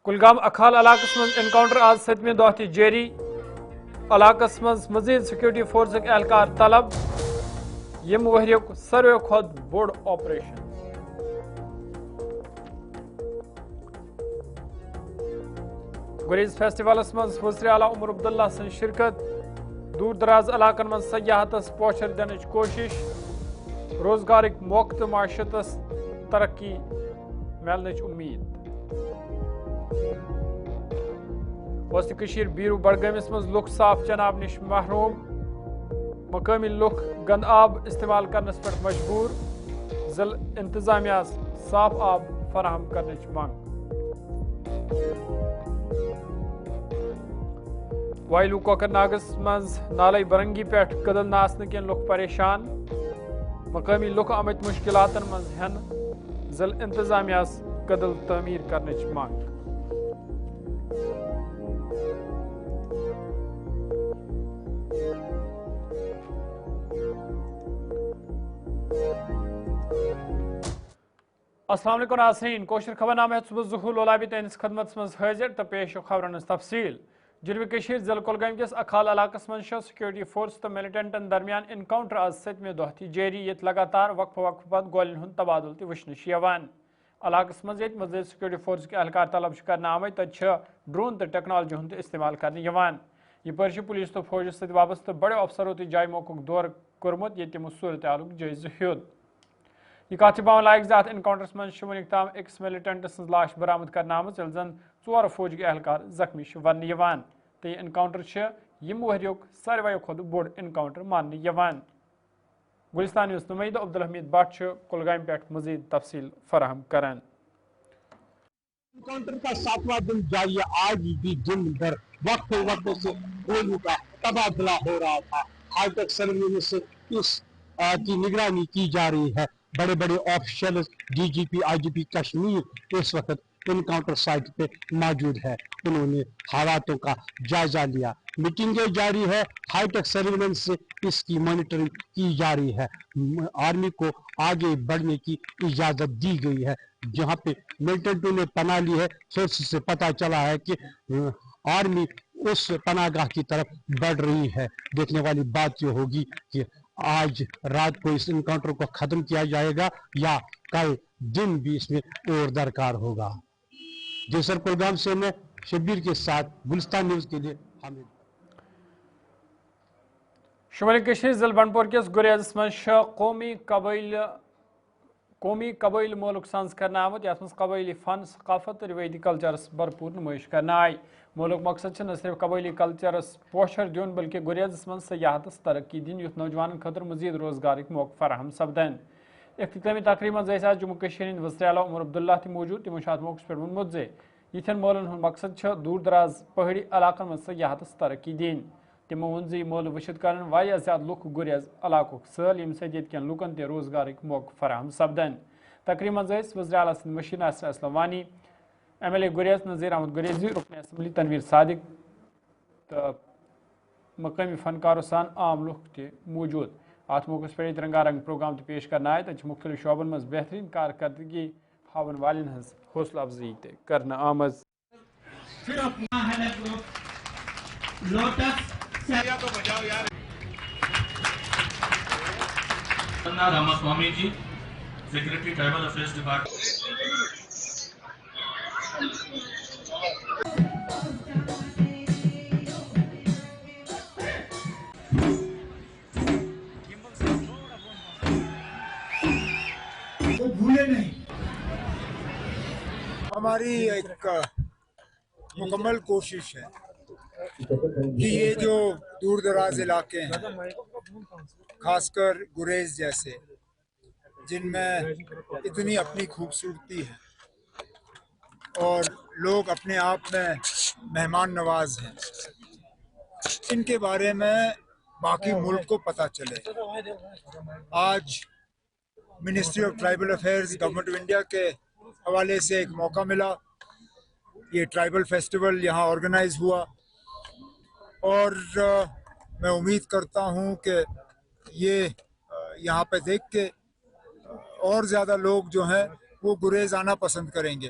کلگام اکھال علاقس من انکاؤنٹر آز 7 دہ تہ جاری علاقس من مزید سیکورٹی فورسک اہلکار طلب یم ورک ساروی کھت بوڑ آپریشن گریز فیسٹیولس من وزیر اعلیٰ عمر عبداللہ سن شرکت دور دراز علاقن من سیاحتس پوچھر دنچ کوشش روزگارک موقع تو معیشتس ترقی ملنچ امید وسط کشیر بیرو بڈگامس مز لوک صاف چناب نش محروم مقامی لوک گند آب استعمال کرنس پہ مجبور ضلع انتظامیہ صاف آب فراہم کرنچ منگ وائلو کوکر ناگس مز نالے برنگی پہ کدل ناسن کن لوک پریشان مقامی لوک آمت مشکلات مز ہن ضلع انتظامیہ کدل تعمیر کرنچ منگ السلام علیکم ناظرین کوشر خبر نامہ صبح ظہور لولابی تہندس خدمت مز حاضر تو پیش خبرن تفصیل جنوبی کشیر ضلع کلگام کس اکھال علاقس من سیکورٹی فورس تو ملٹنٹن درمیان انکاؤنٹر آز 7 دہ تہ جاری یت لگاتار وقفہ وقفہ پتہ گولن ہند تبادل تہ وچھنہ علاقس مز یت مزید سیکورٹی فورس کے اہلکار طلب کرنے آمت تت ڈرون تو ٹیکنالوجی ہند استعمال کرنے یہ پر پولیس تو فوج ست وابستہ بڑے افسروں تہ جائے موقع دور کورمت یہ تمو صورت حالک جائزہ ہیوت یہ کت باون لائق زِ اتھ انکاؤنٹرس من ونیک تام أکس ملٹنٹ سن لاش برآمد کرنے آمت یل زن 4 فوجی اہلکار زخمی ون تو یہ انکاؤنٹر یم ورک ساروی کھت بوڑ انکاؤنٹر ماننے گلستان نیوز نمائندہ عبدالحمید بٹ کلگام پہ مزید تفصیل فراہم کران انکاؤنٹر کا 7واں دن جاری ہے آج بھی دن بھر وقت سے گولیوں کا تبادلہ ہو رہا تھا ہائی ٹیک سرمنی سے اس کی نگرانی کی جا رہی ہے بڑے بڑے آفیشلز ڈی جی پی آئی جی پی کشمیر اس وقت انکاؤنٹر سائٹ پہ موجود ہے انہوں نے حالاتوں کا جائزہ لیا میٹنگیں جاری ہے ہائی ٹیک سرویلنس سے اس کی مانیٹرنگ کی جا رہی ہے آرمی کو آگے بڑھنے کی اجازت دی گئی ہے جہاں پہ ملٹنٹوں نے پناہ لی ہے سورس سے پتہ چلا ہے کہ آرمی اس پناہ گاہ کی طرف بڑھ رہی ہے دیکھنے والی بات یہ ہوگی کہ آج رات کو اس انکاؤنٹر کو ختم کیا جائے گا یا کل دن بھی اس میں اور درکار ہوگا جیسر کلگام سے میں شبیر کے ساتھ گلستان نیوز کے لیے حامد شمالی کشیر ضلع بنڈپور کس گریز من قومی قبائل مولک سنز کرنے آمت یت مز قبائلی فن ثقافت اور روایتی کلچرس بھرپور نمائش کرنے آئی مولک مقصد نہ صرف قبائلی کلچرس پوچھر دین بلکہ گریز من سیاحتس ترقی دن یت نوجوان خاطر مزید روزگارک موقع فراہم سپدن اختتامی تقریب من جموں کشیر وزیر اعلیٰ عمر عبداللہ تہ موجود تمو ات موقع پہ وونمت یتھین مولن ہند مقصد دور دراز پہاڑی علاقن من سیاحتس ترقی دین تمو وون یہ مول وچھت کرن واریاہ زیادہ لوک گریز علاقہ سل یم سۭتۍ ییٚتہِ کٮ۪ن لوٗکن تہِ روزگارٕکۍ موقعہٕ فراہم سپدن تقریب من وزیر اعلیٰ سٕنٛدۍ مشیر ناصر اسلم وانی ایم ایل اے گریز نذیر احمد گریزی رکن اسمبلی تنویر صادق تو مقامی فنکاروں سان عام لوگ تہ موجود ات موقع پہ رنگا رنگ پروگرام تہ پیش کرنا آئے تت مختلف شعبن مز بہترین کارکردگی ہاون والن ہز حوصلہ افزائی تہ کرنا آمز راماسوامی جی سیکرٹری ٹرائبل افیئرس ڈپارٹمنٹ بھولے نہیں ہماری ایک مکمل کوشش ہے کہ یہ جو دور دراز علاقے ہیں خاص کر گریز جیسے جن میں اتنی اپنی خوبصورتی ہے اور لوگ اپنے آپ میں مہمان نواز ہیں ان کے بارے میں باقی ملک کو پتہ چلے آج ministry of tribal affairs government of India کے حوالے سے ایک موقع ملا یہ ٹرائبل فیسٹیول یہاں آرگنائز ہوا اور میں امید کرتا ہوں کہ یہ یہاں پہ دیکھ کے اور زیادہ لوگ جو ہیں وہ گریز آنا پسند کریں گے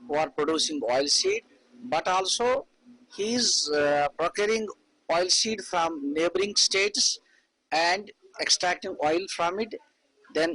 who are producing oil seed, but also he is procuring oil seed from neighboring states and extracting oil from it, then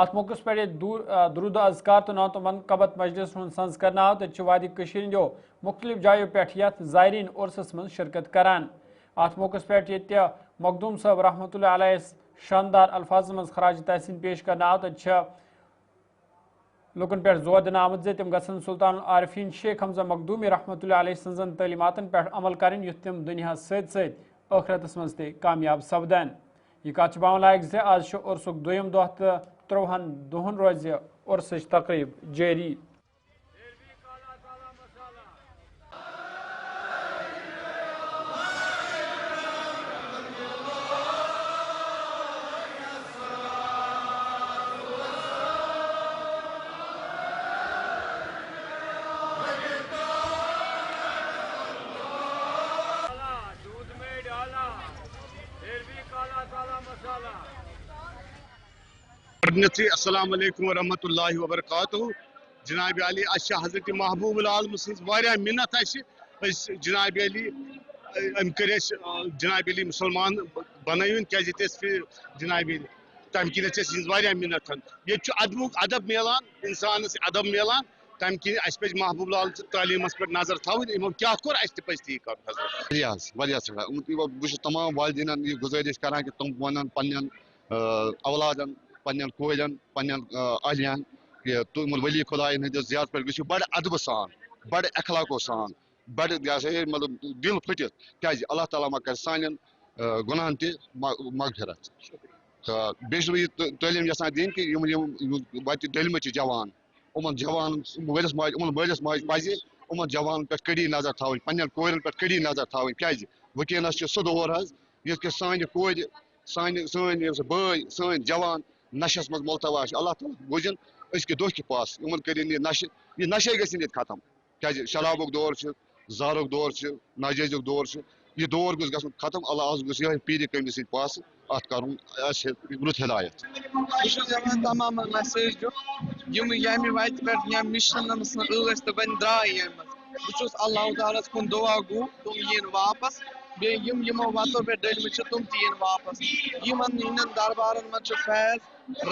ات موقع پہ درود اذکار تو نعت و منقبت مجلس ہند سنز کرنا آو تو وادی ہندو مختلف جایوں پہ یت زائرین عرسس من شرکت کران ات موقع پہ یہ مخدوم صاحب رحمۃ اللہ علیہ شاندار الفاظ من خراج تحسین پیش کرنا آو تو لوکن پہ زور دن آمد زِ تم گژھن سلطان العارفین شیخ حمزہ مخدومی رحمۃ اللہ علیہ سنزن تعلیماتن پہ عمل کریں یُتھ تم دنیا ست ست ٲخرتس مز تہ کامیاب سپدن یہ کت باون لائق زِ آز عرسک دویم دۄہ تہٕ 13 دۄہن روزِ عرسٕچ تقریب جٲری السلام علیکم ورحمۃ اللہ وبرکاتہ جناب علی اچھا حضرت محبوب العالم سن منت جناب علی ام کر جناب علی مسلمان بنائن کی جناب تم کن منت یہ ادب ملان انسانس ادب ملان تم کن اس پہ محبوب العالم تعلیمس پہ نظر تھو کیا کور اس پہ تی کر بہت تمام والدین یہ گزارش کران کہ تم ون پن اولادن پنن کورین پنن اہلیان کہ تم ولی خدائن ہندس زیارت پہ گھو بڑ ادب سان بڑ اخلاقو سان بڑ مطلب دل پھٹت کیازِ اللہ تعالیٰ ما کر سانین گناہن تہ مغفرت تو بیس بہ تعلیم یژھان دین کہ وتہ دلمچ جوان یمن جوان مالس ماج پزِ یمن جوان پہ کڑی نظر تھوٕنۍ پنن کورین پہ کڑی نظر تھوٕنۍ کیازِ ونکیٚنس چھُ سُہ دور حظ یتھ کہِ سانہِ کورِ سٲنۍ بٲے سٲنۍ جوان نشس مز ملتوا اللہ تعالیٰ بوزن اس کے دہ کے پاس ان کرن یہ نشے گھن یہ ختم کیازِ شرابک دور زارک دور ناجائزک دور یہ دور گوٚژھ گژھُن ختم اللہ گوٚژھ یہے پیٖرِ کٔمہِ سۭتۍ پاس ات کرُن رُت ہدایت تمام میسیج یم یمہ وتہ پہ یا مشنس ٲسۍ تہٕ وۄنۍ درٛاے ییٚمہِ منٛز بہٕ چھُس اللہ تعالیٰ ہس کُن دعا گوٗ تِم یِن واپس بیٚیہِ یِمو وتو پٮ۪ٹھ ڈٔلمٕتۍ چھِ تِم تہِ یِن واپس یِمن ہٕنٛدٮ۪ن دربارن منٛز چھُ فیض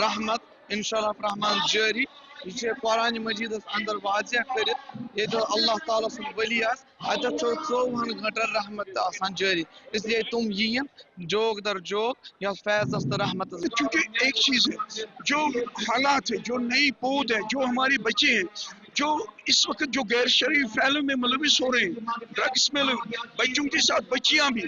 رحمت انشاء اللہ رحمان جٲری یہ قرآن مجیدس اندر واضح کرت یہ اللہ تعالیٰ سن ولی اتھ 24 گھنٹن رحمت آسان جاری اس لیے تم ین جوگ در جوگ یا فیض رحمت کیونکہ ایک چیز ہے جو حالات ہے جو نئی پود ہے جو ہمارے بچے ہیں جو اس وقت جو غیر شرعی فعلوں میں ملوث ہو رہے ہیں ڈرگس میں بچوں کے ساتھ بچیاں بھی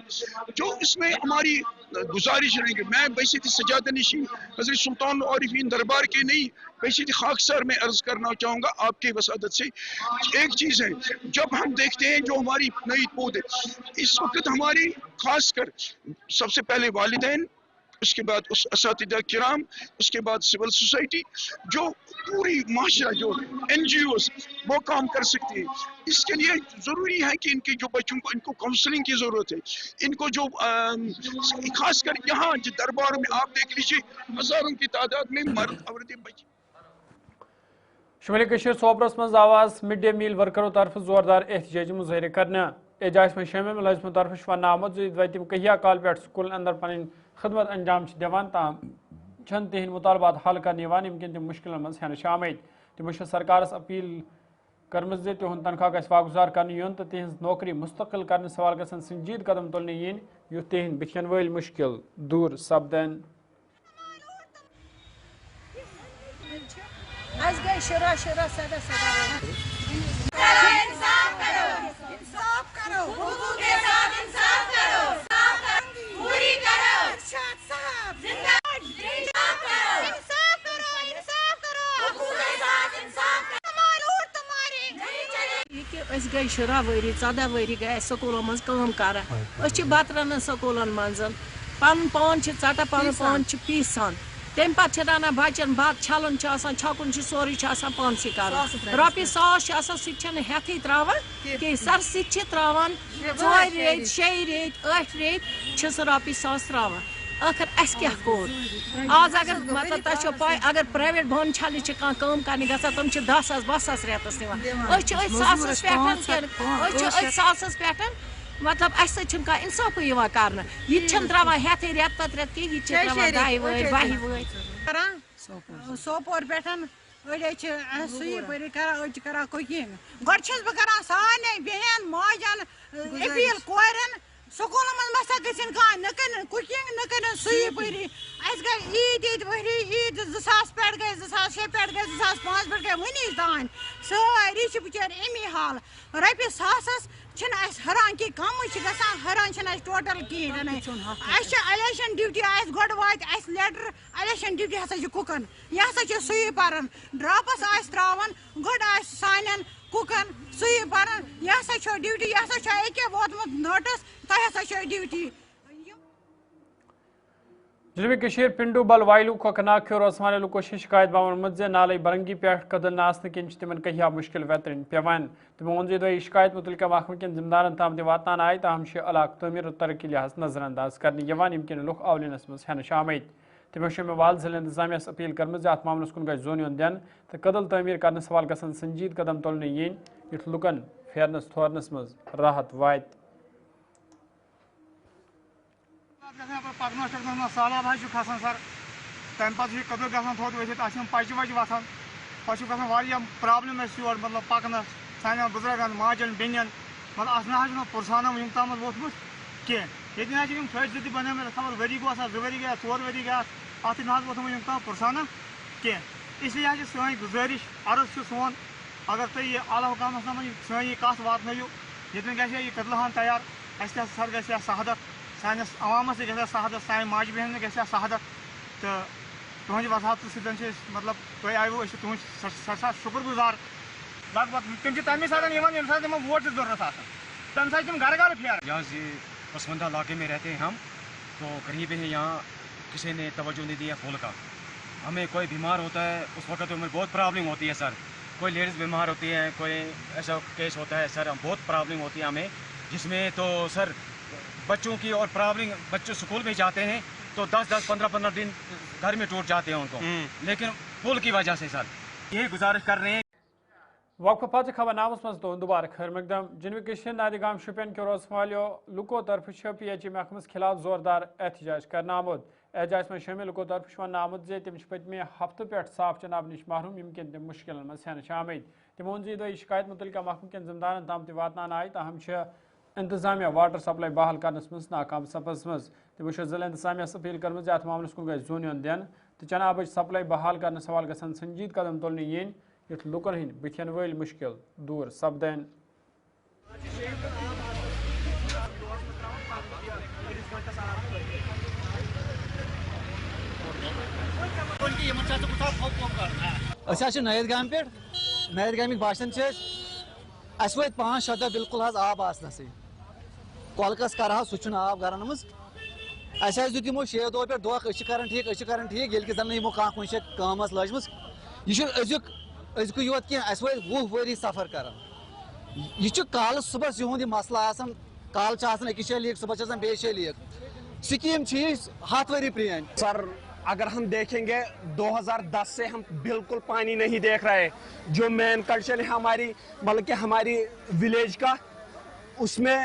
جو اس میں ہماری گزارش رہیں گے میں بیسیتی سجادہ نشین حضرت سلطان العارفین دربار کے نہیں بیسیتی خاکسار میں عرض کرنا چاہوں گا آپ کے وسادت سے ایک چیز ہے جب ہم دیکھتے ہیں جو ہماری نئی پود ہے اس وقت ہماری خاص کر سب سے پہلے والدین اس کے بعد اساتذہ کرام اس کے بعد سول سوسائٹی جو پوری معاشرہ جو این جی اوز وہ کام کر سکتے ہیں اس کے لیے ضروری ہے کہ ان کے جو بچوں کو ان کو کاؤنسلنگ کی ضرورت ہے ان کو جو خاص کر یہاں درباروں میں آپ دیکھ لیجیے ہزاروں کی تعداد میں مرد عورتیں بچے شمالی کشیر صوبرس مز آواز مڈ ڈے میل ورکروں طرف زوردار احتجاجی مظاہرہ کرنا اعجاز میں شامل ملازموں طرف ون آمد تم کہیا کال پہ سکول اندر پن خدمت انجام دان تاہم چھن تہند مطالبات حل کرنے یم کن تم مشکلن مز ہینہ آمت تمو سرکارس اپیل کرمز زِ تہند تنخواہ گژھِ واگزار کرنہٕ یُن تہٕ تہنز نوکری مستقل کرنے سوال گژھن سنجید قدم تلنے ین یُتھ تہند بتھین وٲلۍ مشکل دور سپدن گئی 10 ؤری 14 ؤری گئی سکولوں مز کٲم کران أسۍ چھِ بتہٕ رنان سکولن منٛز پنُن پان چھِ ژٹان پنُن پان چھِ پیٖسان تمہِ پتہٕ چھِ رنان بچن بتہٕ چھلُن چھُ آسان چھکُن چھُ سورُے چھُ آسان پانسٕے کرُن رۄپیہِ 100 چھِ آسان سُہ تہِ چھِنہٕ ہٮ۪تھٕے تراوان کینٛہہ سرسٕے چھِ تراوان 4 ریٚتۍ 6 ریٚتۍ 8 ریٚتۍ چھِ سُہ رۄپیہِ 100 تراوان ٲخر اَسہِ کیٛاہ کوٚر آز اگر مطلب تۄہہِ چھو پاے اگر پرٛایویٹ بانہٕ چھلنہِ چھِ کانٛہہ کٲم کرنہِ گژھان تِم چھِ 10,000 12,000 رٮ۪تس نِوان أسۍ چھِ أتھۍ ساسس پٮ۪ٹھ أسۍ چھِ أتھۍ ساسس پٮ۪ٹھ مطلب اَسہِ سۭتۍ چھُنہٕ کانٛہہ اِنصافٕے یِوان کرنہٕ یہِ تہِ چھِنہٕ تراوان ہٮ۪تھٕے رٮ۪تہٕ پتہٕ رٮ۪تہٕ کینٛہہ یہِ تہِ چھِ تراوان 2 ؤری 2 ؤری کران سوپور پٮ۪ٹھ أڑۍ حظ چھِ سُے پٲری کران أڑۍ چھِ کران کُکِنگ گۄڈٕ چھَس بہٕ کران سارنٕے بیٚنٮ۪ن ماجٮ۪ن أپیٖل کورٮ۪ن سکوٗلن منٛز مَسا گٔژھِنۍ کانٛہہ نہ کٔرِنۍ کُکِنگ نہ کٔرِنۍ سُے پٲری اَسہِ گٔے عیٖد ییٚتہِ ؤری عیٖد 2000 پٮ۪ٹھ گٔے 2006 پٮ۪ٹھ گٔے 2005 پٮ۪ٹھ گٔے وٕنِچ تانۍ سٲری چھِ بِچٲرۍ امی حال رۄپیہِ ساسَس چھِنہٕ اَسہِ حران کینٛہہ کَمٕے چھِ گژھان حران چھِنہٕ اَسہِ ٹوٹل کِہیٖنۍ نہٕ اَسہِ چھِ الیکشن ڈیوٹی آسہِ گۄڈٕ واتہِ اَسہِ لیٹر الیکشن ڈیوٹی ہسا چھِ کُکن یہِ ہسا چھِ سویٖپرن ڈراپس آسہِ تراوان گۄڈٕ آسہِ سانٮ۪ن کُکن سویٖپرن یہِ ہسا چھو ڈیوٹی یہِ ہسا چھُ أکیاہ ووتمُت نوٹس تۄہہِ ہسا چھو ڈیوٹی جنوبی کشیر پنڈو بل وائلو کوکناک روزمانہ لوکو شکایت باون نالے برنگی پہ قدل ناسن کن تمن کہیا مشکل ویترن پیوان تمو وون یہ شکایت متعلقہ محکمہ کن ذمہ دارن تام واتان آئی تاہم علاقہ تعمیر و ترقی لحاظ نظر انداز کرنے کن لوک اولینس مز ہینش آمت تمو شمال ضلع انتظامیہ اپیل کرم ات معاملس کن گھس زون دین تو قدل تعمیر کرنے سوال گھن سنجید قدم تلنے ین یھ لکن پھیرنس تھورنس مز راحت وات پکنس سہلاب کھسان سر تمہ پتہ قدل گھان تھوت ورتھ ات پچہ وچہ وتھان پتہ گھان پرابلم یور مطلب پکنس سان بزرگن ماجن بیٚنٮ۪ن مطلب ات نہ پرسانہ ونیُک تام ووتمت کینٛہہ ییٚتہِ نہ تھٔج تہِ بنٲومٕتۍ خبر ؤری گوٚو 2 ؤری گٔے 4 ؤری گٔے اتھ نہ ووتمُت ونیُک تام پرسانہ کینٛہہ اس لیے سٲنۍ گُزٲرِش عرض چھُ سون اگر تُہۍ یہِ اعلیٰ حکامس تام سٲنۍ یہِ کتھ واتنٲیِو ییٚتٮ۪ن گژھِ یہِ قدلہٕ ہان تیار اَسہِ تہِ سر گژھِ ہا سہادت سٲنِس عوامس تہِ گژھِ ہا سہادت سانہِ ماجہِ بیٚنٮ۪ن گژھِ ہا سہادت تہٕ تُہنٛدِ وضاحتہٕ سۭتۍ چھِ أسۍ مطلب تُہۍ آیوٕ أسۍ چھِ تُہنٛدۍ سٮ۪ٹھاہ شُکر گُزار لگ بگ تِم چھِ تَمے ساتہٕ یِوان ییٚمہِ ساتہٕ تِمن ووٹ چھِ ضروٗرت آسان تَمہِ ساتہٕ تِم گرٕ گرٕ پھیران یہاں سے پسماندہ علاقے میں رہتے ہیں ہم تو غریب ہیں یہاں کسی نے توجہ نہیں دیا پھول کا ہمیں کوئی بیمار ہوتا ہے اس وقت ہمیں بہت پرابلم ہوتی ہے سر کوئی لیڈیز بیمار ہوتی ہے کوئی ایسا کیس ہوتا ہے سر بہت پرابلم ہوتی ہے ہمیں جس میں تو سر بچوں کی اور پرابلم بچے اسکول میں جاتے ہیں تو 10-10 15-15 دن گھر میں ٹوٹ جاتے ہیں ان کو لیکن پل کی وجہ سے سر یہ گزارش کر رہے ہیں وقفہ پتہ خبر نامس مز تو دوبارہ خیر مقدم جنوبی کشیر نادگام شپین کے روز والو لکو طرف پی ایچ ای محکمس خلاف زوردار احتجاج کرنا آمد احتجاج میں شامل لکو طرف ون آمد تم پتمہ ہفتہ پہ صاف چناب نش محروم یمکن تم مشکل مز ہینش آمت تمو وون شکایت متعلقہ محکمہ کن ذمہ دارن تام واتنان آئی تاہم انتظامیہ واٹر سپلائی بحال کرنس مز ناکام سپز مز تمو ضلع انتظامیہ اپیل کرم ات معاملس کن گھس زون دین تو چناب سپلائی بحال کرنے سوال گھن سنجید قدم تلنے ین یھ لکن ہند بتین ول مشکل دور سپدین نید گام پہ نید گامک باشند اس وت 5-6 دہ بالکل آب آسنس کۄلکس کرہا سہ آب گرن مز اس دیت یمو 6 دۄہ پہ دۄکھ کران ٹھیک ییٚلہِ کہِ زن یمو کانٛہہ کُنہِ جایہِ کٲم لٲجمٕژ یہِ أزیُک یوت کینٛہہ اس وٲتۍ 20 ؤری سفر کران یہ کالہ صبح یہد یہ مسئلہ آسان کالہ آسان أکِس جایہِ لیٖک صبح آسان بیٚیِس جایہِ لیٖک سکیم 7 ؤری پرٲنۍ سر اگر ہم دیکھیں گے 2010 سے ہم بالکل پانی نہیں دیکھ رہے جو مین کلچر ہے ہماری مطلب کہ ہماری ولیج کا اس میں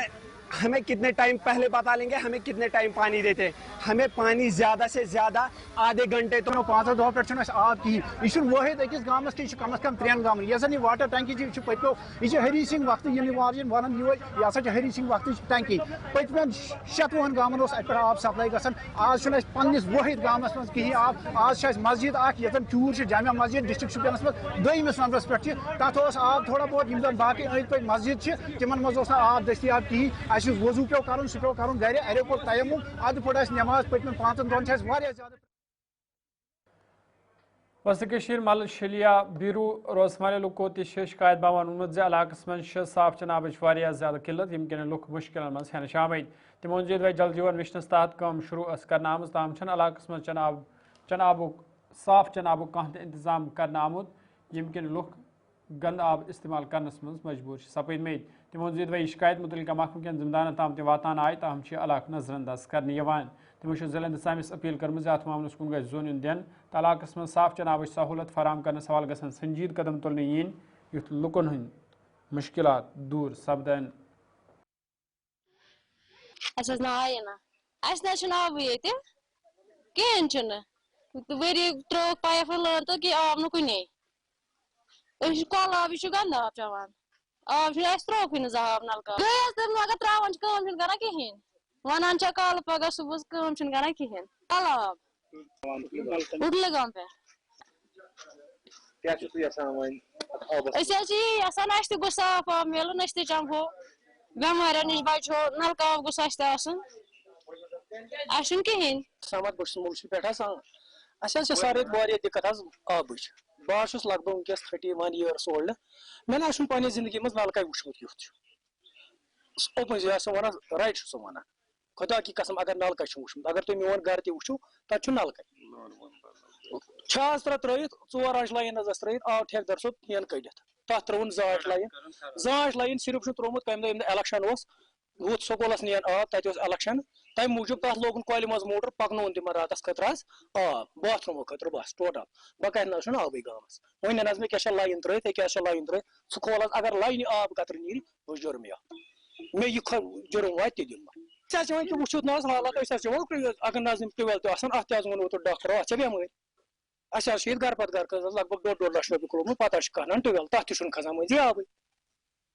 ہمیں کتنے ٹائم پہلے بتا لیں گے ہمیں کتنے ٹائم پانی دیتے ہمیں پانی زیادہ سے زیادہ آدھے گھنٹے تو 5 دۄہ پہ آب کہین یہ واحد أکِس گامس کی کم از کم 3 گامن یہ زن یہ واٹر ٹینکی پتو یہ ہری سنگھ وقت ون یہ ہسا ہری سنگھ وقت ٹینکی پتمین 6 گامن ات پہ آب سپلائی گھان آج پنس واحد گامس مز کہین آب آج مسجد یتن چور جامع مسجد ڈسٹرکٹ شپینس مز 2مس نمبرس پہ تک آب تھوڑا بہت یم باقی أنٛدۍ پٔکۍ مسجد تمن مز آب دستیاب کہین وضو پیو کرن سہ پیو کرن گھر ارے کوٚر تیمم ادٕ پھٹ نماز پٔتمٮ۪ن 5 دۄہن چھِ واریاہ زیادٕ وسط کشیر مل شلیا بیرو روزمالہ لکو تہ شکایت باون وونمت علاقس من صاف چنابچ واریاہ زیادہ قلت یم کن لک مشکل مز ہینش آمت تمو وون جل جیون مشنس تحت کام شروع کرنا آمت تاہم علاقس من چنابک صاف چنابک کانٛہہ تہ انتظام کرنا آمت یم کن لک گند آب استعمال کرنس مز مجبور سپدمت تمو وون شکایت متعلقہ محکمہ کن ذمہ دارن تام واتان آئی تاہم علاقہ نظر انداز کرنے تمو ضلع انتظامیہ اپیل کرم ات معاملس کن گھس زون دین تو علاقس من صاف چنابچ سہولت فراہم کرنے سوال گھن سنجید قدم تلنے ین یھ لکن ہند مشکلات دور سپدین نا آبی یہ کہین ؤری ترٛووُکھ پایپ لٲن تہٕ کہِ آو نہٕ کُنے أسۍ چھِ کۄلہٕ آب یہِ چھُ گنٛدٕ آب چٮ۪وان آب چھُ اَسہِ ترٛووکھٕے نہٕ زانٛہہ آب نلکہٕ گٔے حظ تِم مگر ترٛاوان چھِ کٲم چھِنہٕ کران کِہیٖنۍ وَنان چھِ کالہٕ پگاہ صُبحس کٲم چھِنہٕ کران کِہیٖنۍ کۄلہٕ آب اُڈلہٕ گام پٮ۪ٹھ أسۍ حظ چھِ یی یژھان اَسہِ تہِ گوٚژھ صاف آب میلُن أسۍ تہِ چمہو بٮ۪مارٮ۪ن نِش بچو نلکہٕ آب گوٚژھ اَسہِ تہِ آسُن اَسہِ چھُنہٕ کِہیٖنۍ سمت بہٕ چھُس مُلچہِ پٮ۪ٹھ حظ اَسہِ حظ چھِ سارے واریاہ دِقت حظ آبٕچ بہٕ حظ چھُس لگ بگ وٕنکٮ۪س 31 years old مےٚ نہ حظ چھُنہٕ پنٛنہِ زندگی منٛز نلکے وٕچھمُت یُتھ چھُ اوپن یہِ سُہ وَنان رایٹ چھُ سُہ وَنان خۄدا کی قسم اگر نلکے چھُ وٕچھمُت اگر تُہۍ میون گرٕ تہِ وٕچھِو تَتہِ چھُ نلکے چھاس ترٲیِتھ 4 آنٛچہِ لایِن حظ ٲس ترٲیِتھ آو ٹھیکہٕ در صٲب ٹھین کٔڑِتھ تَتھ ترٛٲوُن زانٛچ لایِن صرف چھُ ترٛوومُت کَمہِ دۄہ ییٚمہِ دۄہ الیکشن اوس ہُتھ سکوٗلس نِیَن آب تَتہِ اوس الیکشن تَمہِ موٗجوٗب تَتھ لوگُن کۄلہِ منٛز موٹر پَکنووُن تِمن راتس خٲطرٕ حظ آب باتھ روٗمو خٲطرٕ بس ٹوٹل بقایا نہ حظ چھُنہٕ آبٕے گامس وۄنۍ نن حظ مےٚ کیاہ چھےٚ لایِن ترٲیِتھ ییٚکیاہ چھےٚ لایِن ترٲیِتھ سُہ کھول حظ اگر لاینہِ آب قطرٕ نیرِ بہٕ جُرمہِ مےٚ یہِ جُرم واتہِ تہِ دِمہٕ بہٕ أسۍ حظ چھِ وۄنۍ کہِ وٕچھِو نہ حظ حالات أسۍ حظ چھِ وۄنۍ اگر نہ حظ یِم ٹُویل تہِ آسان اَتھ تہِ حظ ووٚنوٕ تۄہہِ ڈاکٹرو اَتھ چھےٚ بٮ۪مٲرۍ اَسہِ حظ چھِ ییٚتہِ گرٕ پتہٕ گرٕ خٲطرٕ لگ بگ 1.5 لچھ رۄپیہِ کھولمُت پتہٕ حظ چھِ کانٛہہ ٹُویل تَتھ تہِ چھُنہٕ کھسان مٔنٛزی آبٕے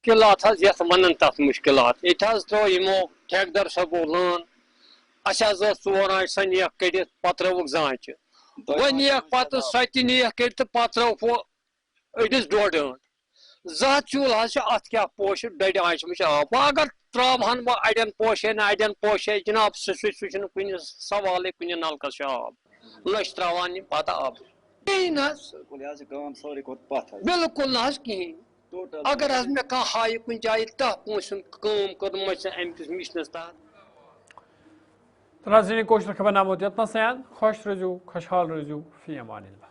مُشکِلات حظ یَتھ وَنان تَتھ مُشکِلات ییٚتہِ حظ ترٛوو یِمو ٹھیکدر صٲبو لٲن اَسہِ حظ ٲس 4 آنٛچہِ سۄ نِیَکھ کٔڑِتھ پَتہٕ ترٛٲوٕکھ زانٛچہِ وۄنۍ نِیَکھ پَتہٕ سۄ تہِ نِیَکھ کٔڑِتھ تہٕ پَتہٕ ترٛٲوٕکھ ہُہ أڑِس 1.5 آنٛٹ 2 ہَتھ چوٗلہٕ حظ چھِ اَتھ کیٛاہ پوشہِ 1.5 آنٛچہِ منٛز چھِ آب وۄنۍ اگر ترٛاوہن وۄنۍ اَڑٮ۪ن پوشے نہٕ اَڑٮ۪ن پوشے جِناب سُہ چھُنہٕ کُنہِ سوالٕے کُنہِ نلکس چھُ آب لٔچھ ترٛاوان یِم پتہٕ آب کِہیٖنۍ نہ حظ بِلکُل نہ حظ کِہیٖنۍ اگر حظ مےٚ کانٛہہ ہایہِ کُنہِ جایہِ 10 پونٛسہٕ ہُنٛد کٲم کٔرمٕژ اَمہِ کِس مِشنَس تحت ناظرین کوشر خبر نامہ یوتنس خوش روزیو خوشحال روزیو فی امان اللہ.